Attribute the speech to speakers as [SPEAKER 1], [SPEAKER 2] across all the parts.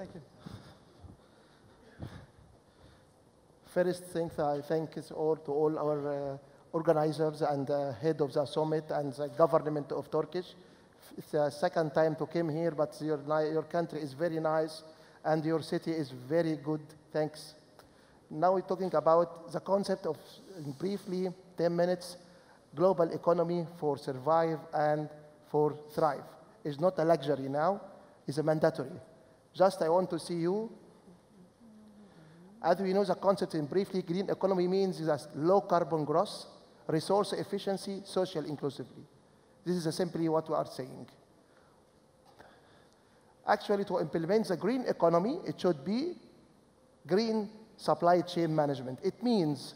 [SPEAKER 1] Thank you.
[SPEAKER 2] First thing, I thank all our organizers and head of the summit and the government of Turkish. It's the second time to come here, but your country is very nice and your city is very good. Thanks. Now we're talking about the concept of, briefly, 10 minutes, global economy for survive and for thrive. It's not a luxury now, it's a mandatory. Just I want to see you. As we know the concept in briefly, green economy means that low carbon growth, resource efficiency, social inclusivity. This is simply what we are saying. Actually, to implement the green economy, it should be green supply chain management. It means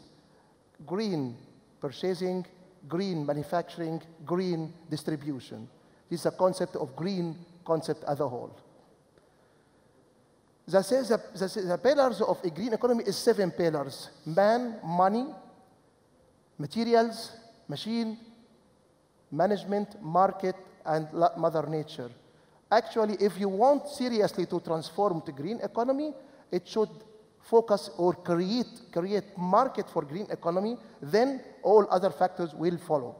[SPEAKER 2] green purchasing, green manufacturing, green distribution. This is a concept of green concept as a whole. The pillars of a green economy is 7 pillars: man, money, materials, machine, management, market, and Mother Nature. Actually, if you want seriously to transform to green economy, it should focus or create market for green economy, then all other factors will follow.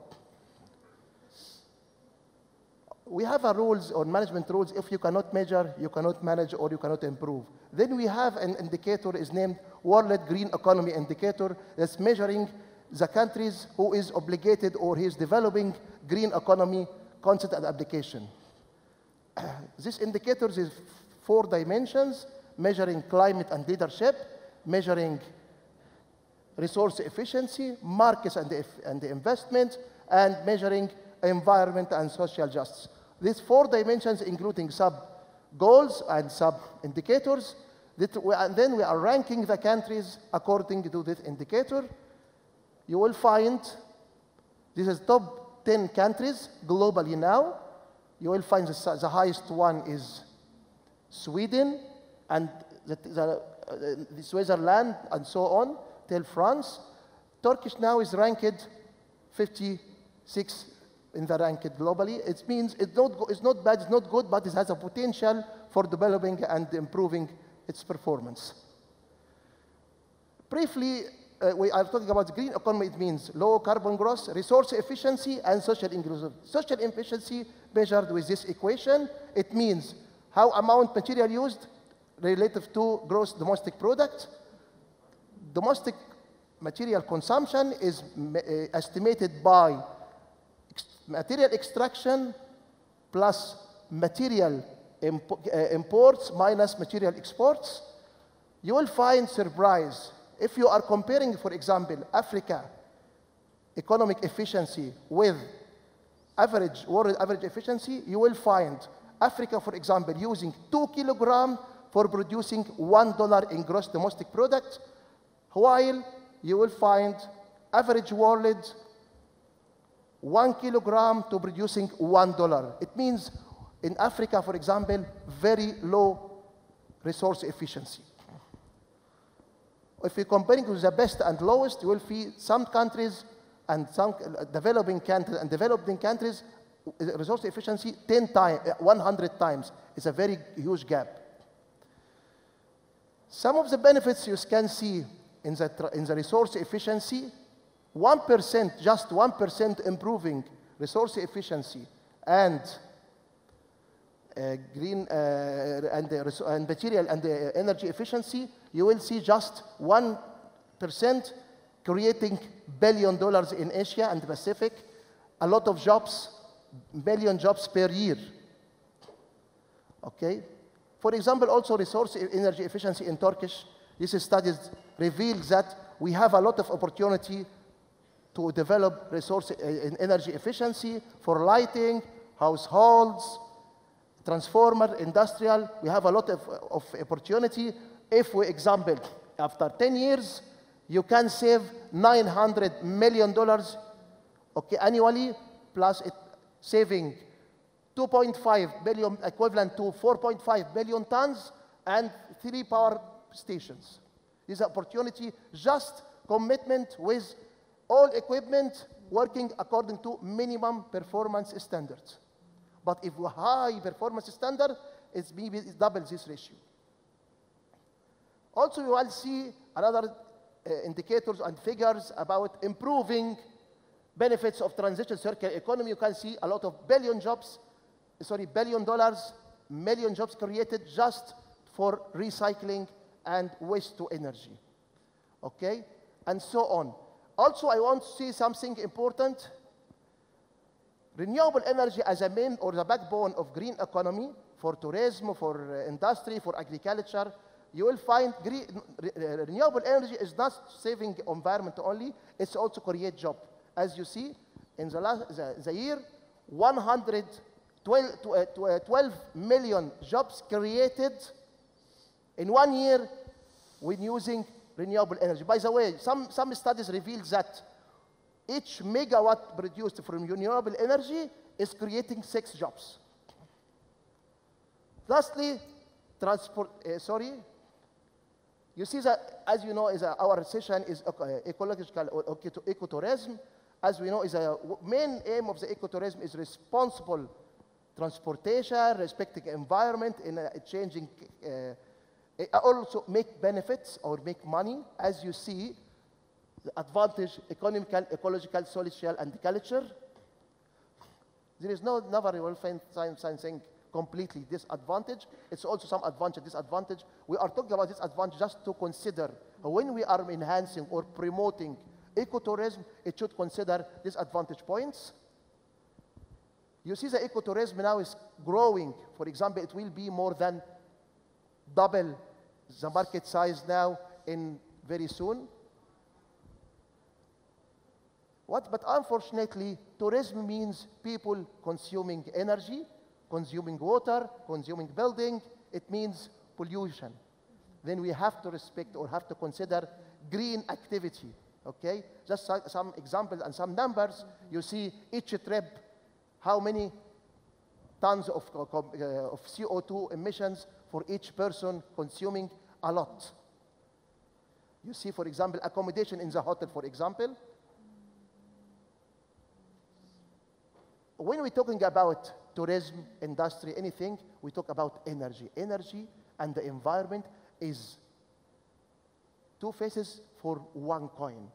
[SPEAKER 2] We have a rules or management rules. If you cannot measure, you cannot manage, or you cannot improve. Then we have an indicator is named World Green Economy Indicator that's measuring the countries who is obligated or is developing green economy concept and application. This indicator is 4 dimensions: measuring climate and leadership, measuring resource efficiency, markets and the investment, and measuring environment and social justice. These 4 dimensions, including sub-goals and sub-indicators, and then we are ranking the countries according to this indicator. You will find this is top 10 countries globally now. You will find the highest one is Sweden, and Switzerland, and so on, till France. Turkish now is ranked 56 in the ranking globally. It means it's not bad, it's not good, but it has a potential for developing and improving its performance. Briefly, we are talking about green economy. It means low carbon growth, resource efficiency, and social inclusion. Social efficiency measured with this equation. It means how amount material used relative to gross domestic product. Domestic material consumption is estimated by material extraction plus material imports minus material exports. You will find surprise. If you are comparing, for example, Africa economic efficiency with world average efficiency, you will find Africa, for example, using 2 kilograms for producing $1 in gross domestic product, while you will find average world 1 kilogram to producing $1. It means in Africa, for example, very low resource efficiency. If you're comparing with the best and lowest, you will see some countries and some developing countries and developing countries, resource efficiency 100 times. It's a very huge gap. Some of the benefits you can see in the resource efficiency, 1%, just 1% improving resource efficiency and green and material and energy efficiency, you will see just 1% creating $1 billion in Asia and the Pacific, a lot of jobs, million jobs per year. Okay? For example, also resource energy efficiency in Turkish, these studies reveal that we have a lot of opportunity to develop resource in energy efficiency for lighting, households, transformer, industrial. We have a lot of opportunity. If, for example, after 10 years, you can save $900 million annually, plus saving 2.5 billion, equivalent to 4.5 billion tons, and 3 power stations. This opportunity, just commitment with all equipment working according to minimum performance standards. But if high performance standard, it's maybe double this ratio. Also, you will see another indicators and figures about improving benefits of transition circular economy. You can see a lot of billion dollars, million jobs created just for recycling and waste to energy, okay? And so on. Also, I want to see something important. Renewable energy as a main or the backbone of green economy for tourism, for industry, for agriculture. You will find renewable energy is not saving environment only, it's also create job. As you see, in the year, 112 million jobs created in 1 year when using renewable energy. By the way, some studies reveal that each megawatt produced from renewable energy is creating 6 jobs. Lastly, you see that, as you know, our session is ecological or ecotourism. As we know, main aim of the ecotourism is responsible transportation, respecting environment in a changing, also make benefits or make money. As you see, the advantage, economical, ecological, social, and culture. There is never you will find something completely disadvantage. It's also some advantage, disadvantage. We are talking about this advantage just to consider when we are enhancing or promoting ecotourism, it should consider disadvantage points. You see the ecotourism now is growing. For example, it will be more than double the market size now in very soon. But unfortunately, tourism means people consuming energy, consuming water, consuming building. It means pollution. Then we have to respect or have to consider green activity, okay? Just some examples and some numbers. You see each trip, how many tons of CO2 emissions for each person consuming a lot. You see, for example, accommodation in the hotel, for example. When we're talking about tourism, industry, anything, we talk about energy. Energy and the environment is 2 faces for 1 coin.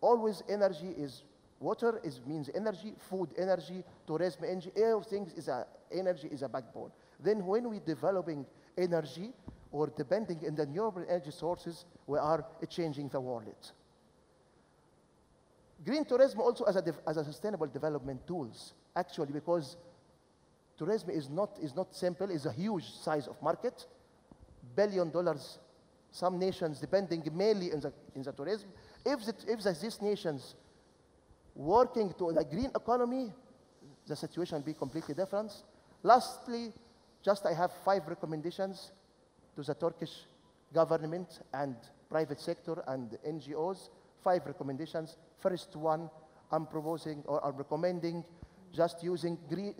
[SPEAKER 2] Always energy is water means energy, food energy, tourism energy, everything is energy is a backbone. Then when we're developing energy or depending on the renewable energy sources, we are changing the world. Green tourism also as a sustainable development tools, actually, because tourism is not simple, it's a huge size of market, $1 billion. Some nations depending mainly in the tourism. If these nations working to the green economy, the situation will be completely different. Lastly, I have 5 recommendations to the Turkish government and private sector and NGOs. 5 recommendations. First one, I'm proposing or I'm recommending just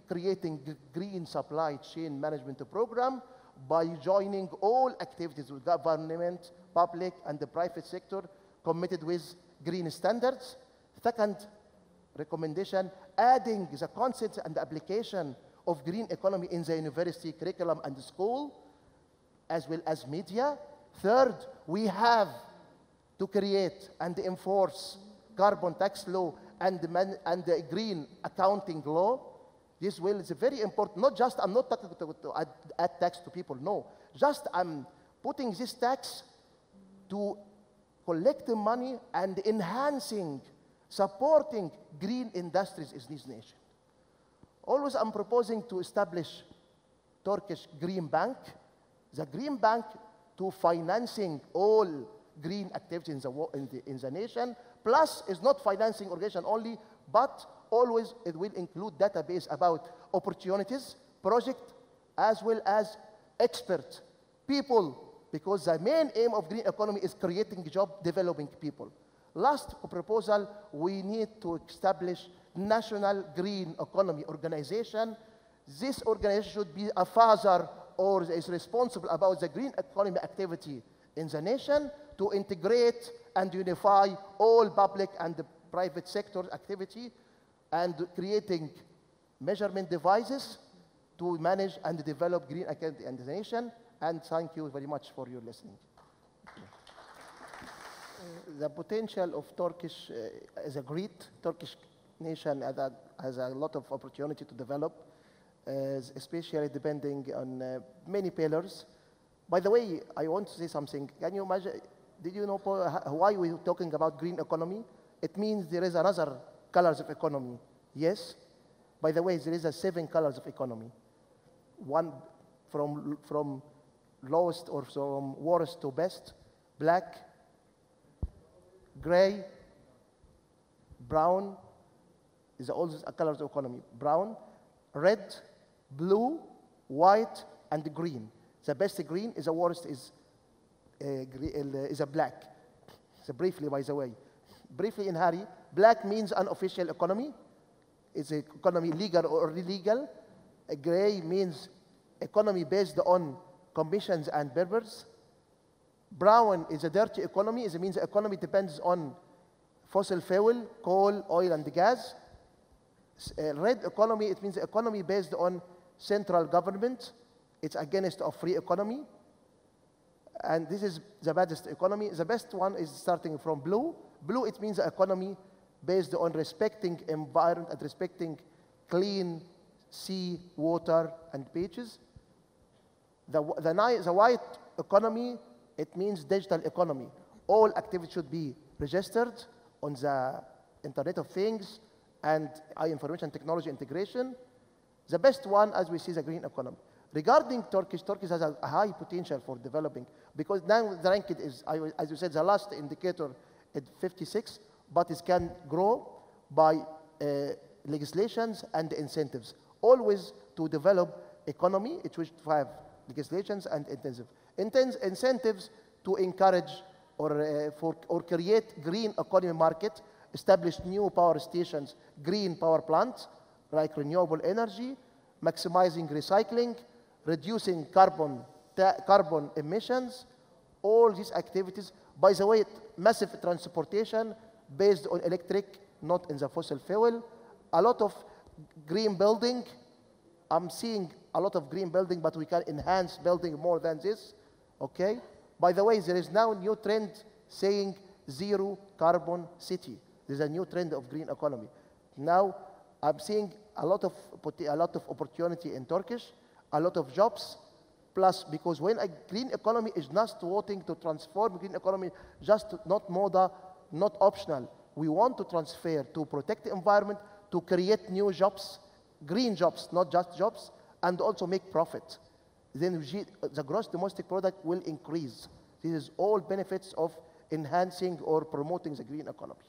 [SPEAKER 2] creating green supply chain management program by joining all activities with government, public, and the private sector committed with green standards. Second recommendation, adding the concept and the application of green economy in the university curriculum and the school, as well as media. Third, we have to create and enforce carbon tax law and the green accounting law. This is very important. I'm not talking to add tax to people, no. Just I'm putting this tax to collect the money and enhancing, supporting green industries in this nation. Always I'm proposing to establish Turkish Green Bank. The Green Bank to financing all green activities in the nation. Plus, it's not financing organization only, but always it will include database about opportunities, project, as well as expert people, because the main aim of green economy is creating job, developing people. Last proposal, we need to establish National Green Economy Organization. This organization should be a father or is responsible about the green economy activity in the nation to integrate and unify all public and the private sector activity and creating measurement devices to manage and develop green activity in the nation. And thank you very much for your listening. The potential of Turkish is a great. Turkish nation has a lot of opportunity to develop, especially depending on many pillars. By the way, I want to say something. Can you imagine, did you know why we're talking about green economy? It means there is another colors of economy. Yes? By the way, there is 7 colors of economy. One from lowest or from worst to best: black, gray, brown is also a colors of economy. Brown, red, blue, white, and green. The best green is the worst is a black. So briefly, by the way, briefly in hurry, black means unofficial economy. It's an economy legal or illegal. Gray means economy based on commissions and bidders. Brown is a dirty economy. It means the economy depends on fossil fuel, coal, oil, and gas. Red economy, it means the economy based on central government. It's against a free economy. And this is the baddest economy. The best one is starting from blue. Blue, it means the economy based on respecting environment and respecting clean sea, water, and beaches. The white economy, it means digital economy. All activities should be registered on the Internet of Things and information technology integration. The best one, as we see, is the green economy. Regarding Turkish has a high potential for developing, because now the rank is, as you said, the last indicator at 56, but it can grow by legislations and incentives. Always to develop economy, it should have legislations and incentives to encourage or create green economy market, establish new power stations, green power plants, like renewable energy, maximizing recycling, reducing carbon emissions, all these activities. By the way, massive transportation based on electric, not in the fossil fuel. A lot of green building. I'm seeing a lot of green building, but we can enhance building more than this, okay? By the way, there is now a new trend saying zero carbon city. There's a new trend of green economy. Now, I'm seeing a lot of opportunity in Turkish, a lot of jobs, plus because when a green economy is not wanting to transform green economy, just not moda, not optional. We want to transfer to protect the environment, to create new jobs, green jobs, not just jobs, and also make profit. Then the gross domestic product will increase. This is all benefits of enhancing or promoting the green economy.